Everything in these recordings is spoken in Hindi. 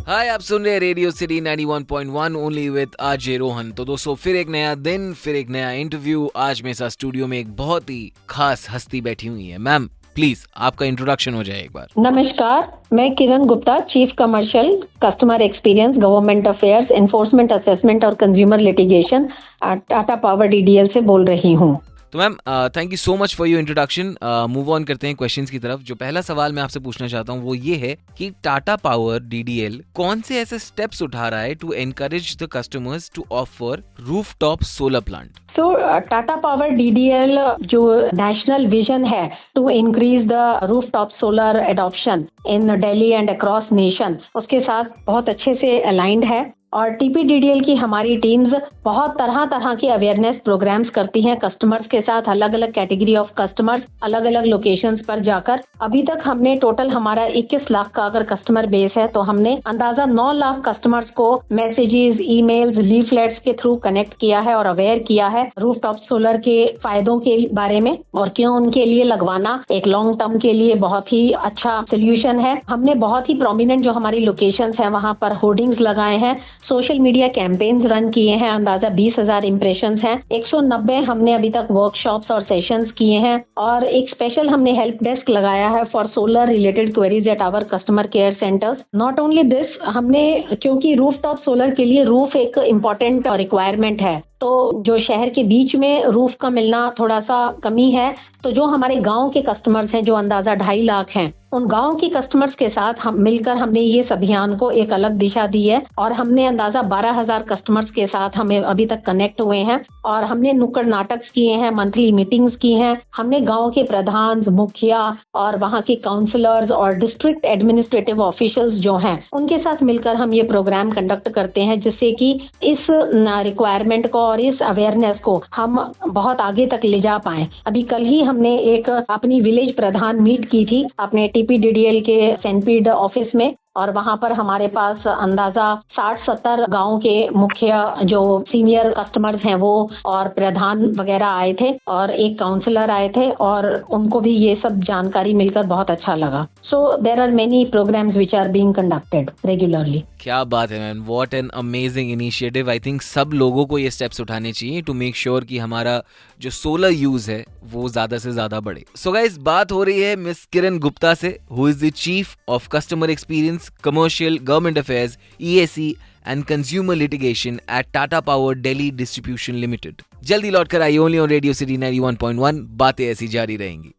हाय, आप सुन रहे हैं radio City 91.1 only with RJ Rohan. तो दोस्तों, फिर एक नया दिन, फिर एक नया इंटरव्यू। आज मेरे साथ स्टूडियो में एक बहुत ही खास हस्ती बैठी हुई है। मैम, प्लीज आपका इंट्रोडक्शन हो जाए एक बार। नमस्कार, मैं Kiran Gupta, chief commercial, customer experience, government affairs, enforcement assessment और consumer litigation, Tata Power DDL से बोल रही हूँ। तो ma'am, thank you so much for your introduction. Move on करते हैं क्वेश्चंस की तरफ। जो पहला सवाल मैं आपसे पूछना चाहता हूँ वो ये है कि टाटा पावर डीडीएल कौन से ऐसे स्टेप्स उठा रहा है to encourage the customers to offer rooftop solar plant. तो टाटा पावर डीडीएल जो नेशनल विजन है to increase the rooftop solar adoption in Delhi and across nation, उसके साथ बहुत अच्छे से अलाइंड है। और टीपीडीडीएल की हमारी टीम्स बहुत तरह तरह के अवेयरनेस प्रोग्राम्स करती हैं कस्टमर्स के साथ, अलग अलग कैटेगरी ऑफ कस्टमर्स, अलग अलग लोकेशंस पर जाकर। अभी तक हमने टोटल हमारा 21 लाख का अगर कस्टमर बेस है तो हमने अंदाजा 9 लाख कस्टमर्स को मैसेजेस, ईमेल्स, लीफलेट्स के थ्रू कनेक्ट किया है और अवेयर किया है रूफटॉप सोलर के फायदों के बारे में और क्यों उनके लिए लगवाना एक लॉन्ग टर्म के लिए बहुत ही अच्छा सोल्यूशन है। हमने बहुत ही प्रोमिनेंट जो हमारी लोकेशंस हैं वहां पर होर्डिंग्स लगाए हैं, सोशल मीडिया कैंपेन्स रन किए हैं, अंदाजा 20,000 इम्प्रेशंस हैं, 190 हमने अभी तक वर्कशॉप्स और सेशंस किए हैं और एक स्पेशल हमने हेल्प डेस्क लगाया है for solar related queries at our customer care centres. Not only this, हमने क्योंकि रूफटॉप सोलर के लिए रूफ एक इम्पोर्टेंट रिक्वायरमेंट है, तो जो शहर के बीच में रूफ का मिलना थोड़ा सा कमी है, तो जो हमारे गांव के कस्टमर्स हैं जो अंदाजा 2.5 लाख हैं, उन गांव के कस्टमर्स के साथ हम मिलकर हमने ये इस अभियान को एक अलग दिशा दी है और हमने अंदाजा 12,000 कस्टमर्स के साथ हमें अभी तक कनेक्ट हुए हैं और हमने नुक्कड़ नाटक किए हैं, मंथली मीटिंग्स की हैं। हमने गांव के प्रधान, मुखिया और वहां के काउंसलर्स और डिस्ट्रिक्ट एडमिनिस्ट्रेटिव ऑफिशियल्स जो हैं उनके साथ मिलकर हम ये प्रोग्राम कंडक्ट करते हैं, जिससे कि इस रिक्वायरमेंट को और इस अवेयरनेस को हम बहुत आगे तक ले जा पाए। अभी कल ही हमने एक अपनी विलेज प्रधान मीट की थी अपने टीपीडीडीएल के सेंटपीड ऑफिस में और वहां पर हमारे पास अंदाजा 60-70 गांव के मुख्य जो सीनियर कस्टमर्स हैं वो और प्रधान वगैरह आए थे और एक काउंसलर आए थे और उनको भी ये सब जानकारी मिलकर बहुत अच्छा लगा। So there are many programmes which are being conducted regularly. क्या बात है ma'am, what an amazing initiative. I think सब लोगों को ये स्टेप्स उठाने चाहिए टू मेक श्योर कि हमारा जो सोलर यूज है वो ज्यादा से ज्यादा बढ़े। सो गाइस, बात हो रही है मिस किरण गुप्ता से, who is the chief of customer experience, commercial, government affairs, EAC and consumer litigation at Tata Power Delhi distribution limited. जल्दी लौट कर आइए ओनली ऑन रेडियो सिटी 91.1। बातें ऐसी जारी रहेंगी।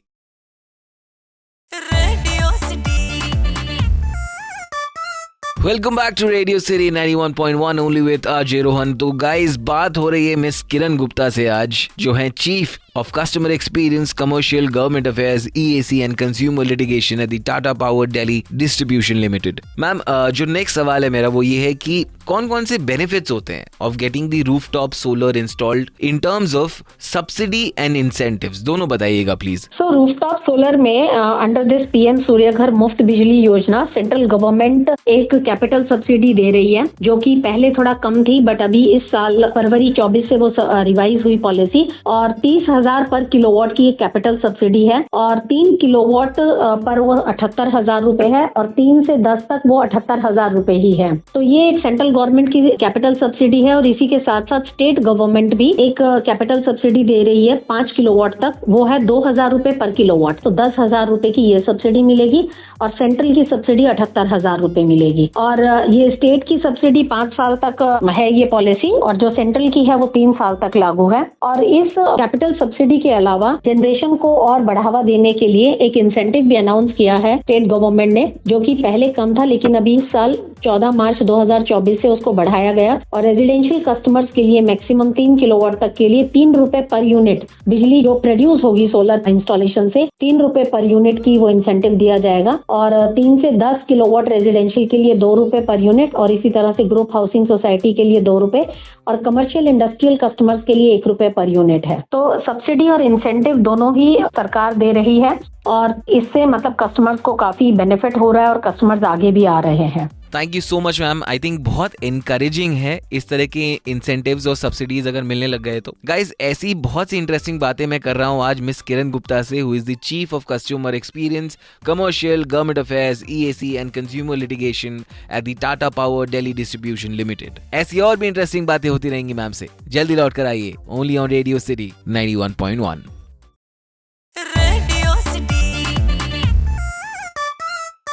Welcome back to Radio City 91.1 only with RJ Rohan. तो गाइस, बात हो रही है मिस किरण गुप्ता से आज, जो है chief of customer experience, commercial, government affairs, EAC and consumer litigation at the Tata Power Delhi Distribution Limited। Ma'am, जो नेक्स्ट सवाल है मेरा वो ये है कि कौन कौन से बेनिफिट्स होते हैं of getting the rooftop solar installed in terms of subsidy and incentives, दोनों बताइएगा प्लीज। सो रूफटॉप सोलर में अंडर दिस PM सूर्य घर मुफ्त बिजली योजना सेंट्रल गवर्नमेंट एक कैपिटल सब्सिडी दे रही है, जो कि पहले थोड़ा कम थी बट अभी इस साल फरवरी 24 से वो रिवाइज हुई पॉलिसी और 30,000 पर किलोवाट की कैपिटल सब्सिडी है और 3 किलोवाट पर वो 78,000 रुपए है और 3 से 10 तक वो 78,000 रुपए ही है। तो ये एक सेंट्रल गवर्नमेंट की कैपिटल सब्सिडी है और इसी के साथ साथ स्टेट गवर्नमेंट भी एक कैपिटल सब्सिडी दे रही है 5 किलोवाट तक, वो है 2,000 रुपए पर किलोवाट। तो 10,000 रुपए की ये सब्सिडी मिलेगी और सेंट्रल की सब्सिडी 78,000 रुपए मिलेगी। और ये स्टेट की सब्सिडी 5 साल तक है ये पॉलिसी और जो सेंट्रल की है वो 3 साल तक लागू है। और इस कैपिटल सब्सिडी के अलावा जनरेशन को और बढ़ावा देने के लिए एक इंसेंटिव भी अनाउंस किया है स्टेट गवर्नमेंट ने, जो कि पहले कम था लेकिन अभी इस साल 14 मार्च 2024 से उसको बढ़ाया गया और रेजिडेंशियल कस्टमर्स के लिए मैक्सिमम 3 किलोवाट तक के लिए 3 रुपए पर यूनिट बिजली जो प्रोड्यूस होगी सोलर इंस्टॉलेशन से 3 रुपए पर यूनिट की वो इंसेंटिव दिया जाएगा और 3 से 10 किलोवाट रेजिडेंशियल के लिए 2 रुपए पर यूनिट और इसी तरह से ग्रुप हाउसिंग सोसाइटी के लिए 2 रुपए और कमर्शियल इंडस्ट्रियल कस्टमर्स के लिए 1 रुपए पर यूनिट है। तो सब्सिडी और इंसेंटिव दोनों ही सरकार दे रही है और इससे मतलब कस्टमर्स को काफी बेनिफिट हो रहा है और कस्टमर्स आगे भी आ रहे हैं। Thank you so much ma'am. I think बहुत इनकरेजिंग है इस तरह के इंसेंटिव्स और सब्सिडीज अगर मिलने लग गए तो। गाइज ऐसी बहुत सी इंटरेस्टिंग बातें मैं कर रहा हूँ आज मिस किरण गुप्ता से, who is the chief of customer experience, commercial, government affairs, EAC and consumer litigation at the Tata Power Delhi distribution limited. ऐसी और भी इंटरेस्टिंग बातें होती रहेंगी मैम से। जल्दी लौट कर आइए only on Radio City 91.1।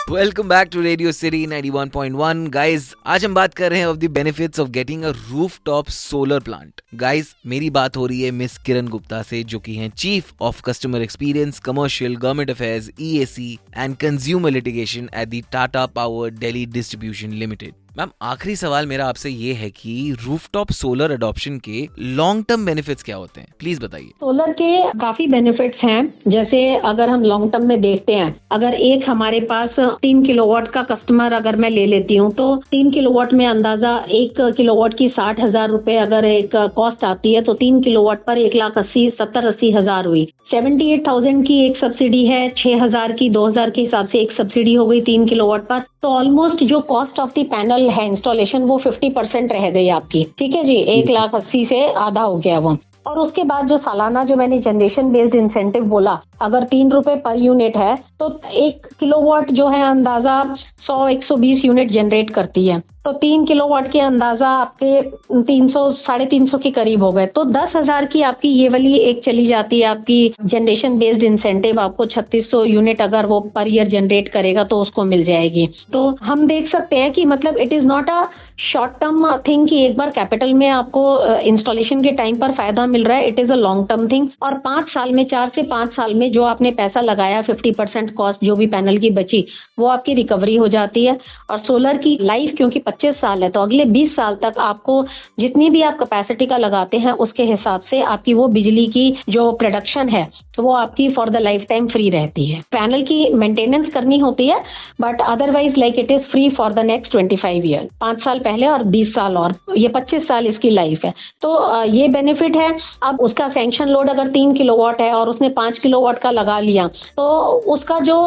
Welcome back to Radio City 91.1। Guys आज हम बात कर रहे हैं of the benefits of getting a rooftop solar plant. Guys मेरी बात हो रही है मिस किरण गुप्ता से, जो कि हैं chief of customer experience, commercial, government affairs, EAC and consumer litigation at the Tata Power Delhi distribution limited. Ma'am आखिरी सवाल मेरा आपसे ये है कि रूफटॉप सोलर अडॉप्शन के लॉन्ग टर्म बेनिफिट्स क्या होते हैं, प्लीज बताइए। सोलर के काफी बेनिफिट्स हैं। जैसे अगर हम लॉन्ग टर्म में देखते हैं, अगर एक हमारे पास 3 किलोवाट का कस्टमर अगर मैं ले लेती हूँ तो 3 किलोवाट में अंदाजा 1 किलोवाट की 60,000 रुपए अगर एक कॉस्ट आती है तो 3 किलोवाट पर 1,80,000 हुई। 78,000 की एक सब्सिडी है, 6,000 की 2,000 के हिसाब से एक सब्सिडी हो गई 3 किलोवाट पर। तो ऑलमोस्ट जो कॉस्ट ऑफ द पैनल है इंस्टॉलेशन वो 50% रह गई आपकी। ठीक है जी, 1,80,000 से आधा हो गया वो। और उसके बाद जो सालाना जो मैंने जनरेशन बेस्ड इंसेंटिव बोला, अगर 3 रुपए पर यूनिट है तो 1 किलोवाट जो है अंदाजा 100-120 यूनिट जनरेट करती है। तो 3 किलोवाट के अंदाजा आपके 300-350 के करीब हो गए। तो 10,000 की आपकी ये वाली एक चली जाती है आपकी जनरेशन बेस्ड इंसेंटिव। आपको 3600 यूनिट अगर वो पर ईयर जनरेट करेगा तो उसको मिल जाएगी। तो हम देख सकते हैं कि मतलब it is not a short term thing कि एक बार कैपिटल में आपको इंस्टॉलेशन के टाइम पर फायदा मिल रहा है। It is a long term thing. और 5 साल में, 4 से 5 साल में जो आपने पैसा लगाया 50% कॉस्ट जो भी पैनल की बची वो आपकी रिकवरी हो जाती है। और सोलर की लाइफ क्योंकि 25 साल है तो अगले 20 साल तक आपको जितनी भी आप कैपेसिटी का लगाते हैं उसके हिसाब से आपकी वो बिजली की जो प्रोडक्शन है तो वो आपकी for the life time free रहती है। पैनल की मेंटेनेंस करनी होती है but otherwise like it is free for the next 25 year. 5 साल पहले और 20 साल और ये 25 साल इसकी लाइफ है। तो ये बेनिफिट है। अब उसका सैंक्शन लोड अगर 3 किलोवाट है और उसने 5 किलोवाट का लगा लिया तो उसका जो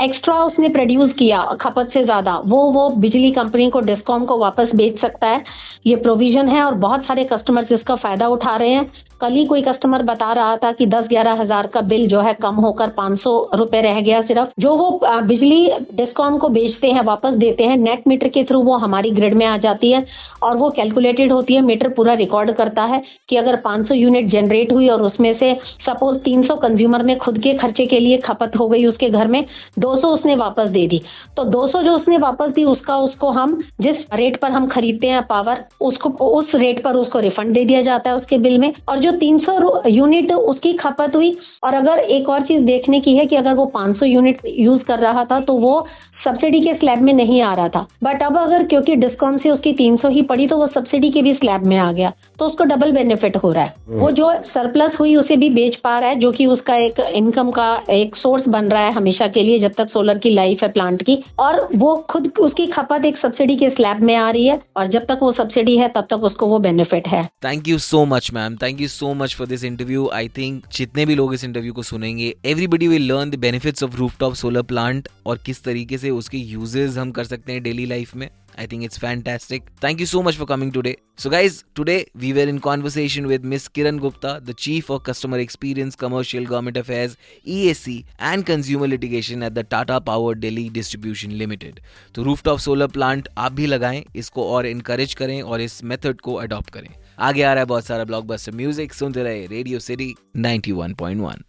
एक्स्ट्रा उसने प्रोड्यूस किया खपत से ज्यादा वो बिजली कंपनी को, डिस्कॉम को वापस बेच सकता है। ये प्रोविजन है और बहुत सारे कस्टमर्स इसका फायदा उठा रहे हैं। कल ही कोई कस्टमर बता रहा था कि 10-11 हजार का बिल जो है कम होकर 500 रुपए रह गया सिर्फ। जो वो बिजली डिस्कॉम को बेचते हैं वापस देते हैं, नेट मीटर के थ्रू वो हमारी ग्रिड में आ जाती है और वो कैलकुलेटेड होती है। मीटर पूरा रिकॉर्ड करता है कि अगर 500 यूनिट जनरेट हुई और उसमें से सपोज 300 कंज्यूमर ने खुद के खर्चे के लिए खपत हो गई उसके घर में, 200 उसने वापस दे दी। तो 200 जो उसने वापस दी उसको हम जिस रेट पर हम खरीदते हैं पावर उसको उस रेट पर उसको रिफंड दे दिया जाता है उसके बिल में। और जो 300 यूनिट उसकी खपत हुई, और अगर एक और चीज देखने की है कि अगर वो 500 यूनिट यूज कर रहा था तो वो सब्सिडी के स्लैब में नहीं आ रहा था। बट अब अगर क्योंकि डिस्कॉम से उसकी 300 ही पड़ी तो वो सब्सिडी के भी स्लैब में आ गया तो उसको डबल बेनिफिट हो रहा है। वो जो सरप्लस हुई उसे भी बेच पा रहा है जो कि उसका एक इनकम का एक सोर्स बन रहा है हमेशा के लिए जब तक सोलर की लाइफ है प्लांट की। और वो खुद उसकी खपत एक सब्सिडी के स्लैब में आ रही है और जब तक वो सब्सिडी है तब तक उसको वो बेनिफिट है। Thank you so much ma'am, thank you so much for this interview. I think जितने भी लोग इस इंटरव्यू को सुनेंगे everybody will learn the benefits of rooftop solar plant और किस तरीके से उसके यूजेस हम कर सकते हैं डेली लाइफ में। I think it's fantastic. Thank you so much for coming today. So guys, today we were in conversation with Miss Kiran Gupta, the Chief of Customer Experience, Commercial, Government Affairs, EAC and Consumer Litigation at the Tata Power Delhi Distribution Limited. तो रूफटॉप सोलर प्लांट आप भी लगाएं, इसको और इनकरेज करें और इस मेथड को अडॉप्ट करें। आगे आ रहा है बहुत सारा ब्लॉकबस्टर म्यूजिक, सुनते रहे रेडियो सिटी 91.1।